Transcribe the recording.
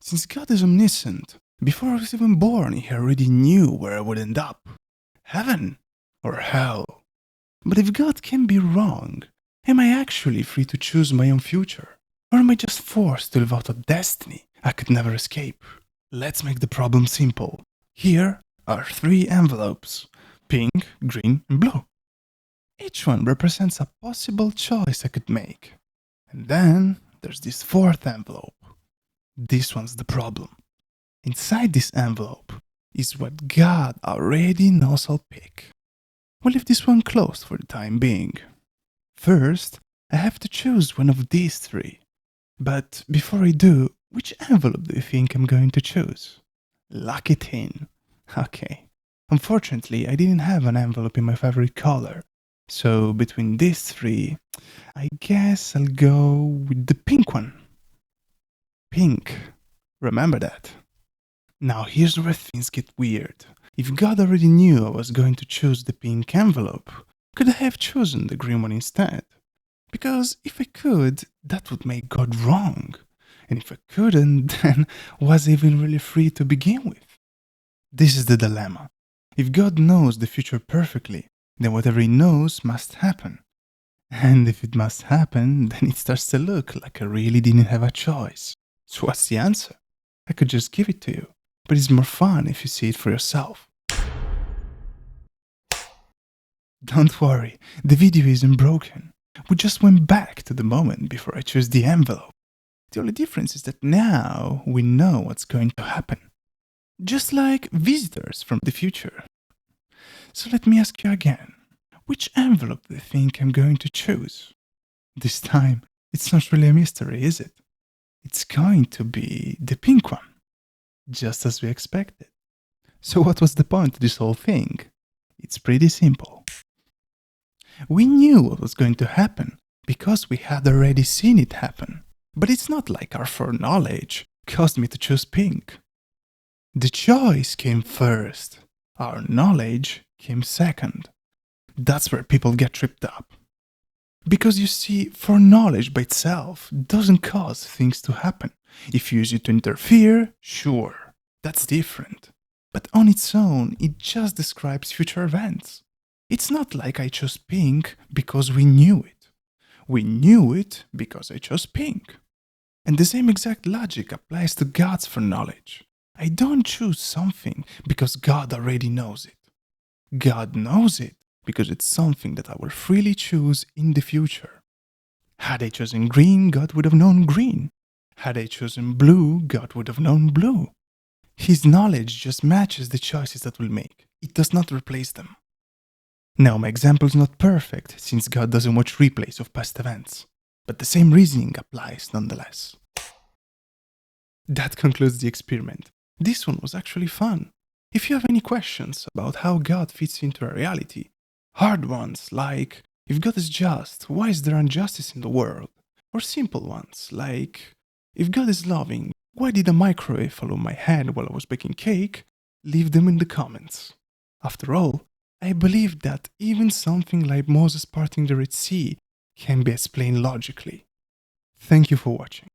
Since God is omniscient, before I was even born, He already knew where I would end up. Heaven or hell. But if God can be wrong, am I actually free to choose my own future? Or am I just forced to live out a destiny I could never escape? Let's make the problem simple. Here are 3 envelopes: pink, green, and blue. Each one represents a possible choice I could make. And then there's this 4th envelope. This one's the problem. Inside this envelope is what God already knows I'll pick. We'll leave this one closed for the time being. First, I have to choose one of these 3. But before I do, which envelope do you think I'm going to choose? Lock it in. Okay. Unfortunately, I didn't have an envelope in my favorite color. So between these 3, I guess I'll go with the pink one. Pink. Remember that. Now here's where things get weird. If God already knew I was going to choose the pink envelope, could I have chosen the green one instead? Because if I could, that would make God wrong. And if I couldn't, then was I even really free to begin with? This is the dilemma. If God knows the future perfectly, then whatever He knows must happen. And if it must happen, then it starts to look like I really didn't have a choice. So what's the answer? I could just give it to you, but it's more fun if you see it for yourself. Don't worry, the video isn't broken. We just went back to the moment before I chose the envelope. The only difference is that now we know what's going to happen. Just like visitors from the future. So let me ask you again, which envelope do you think I'm going to choose? This time, it's not really a mystery, is it? It's going to be the pink one. Just as we expected. So what was the point of this whole thing? It's pretty simple. We knew what was going to happen because we had already seen it happen. But it's not like our foreknowledge caused me to choose pink. The choice came first. Our knowledge came second. That's where people get tripped up. Because you see, foreknowledge by itself doesn't cause things to happen. If you use it to interfere, sure, that's different. But on its own, it just describes future events. It's not like I chose pink because we knew it. We knew it because I chose pink. And the same exact logic applies to God's foreknowledge. I don't choose something because God already knows it. God knows it because it's something that I will freely choose in the future. Had I chosen green, God would have known green. Had I chosen blue, God would have known blue. His knowledge just matches the choices that we'll make. It does not replace them. Now, my example is not perfect since God doesn't watch replays of past events, but the same reasoning applies nonetheless. That concludes the experiment. This one was actually fun. If you have any questions about how God fits into our reality, hard ones like, if God is just, why is there injustice in the world? Or simple ones like, if God is loving, why did a microwave fall on my head while I was baking cake? Leave them in the comments. After all, I believe that even something like Moses parting the Red Sea can be explained logically. Thank you for watching.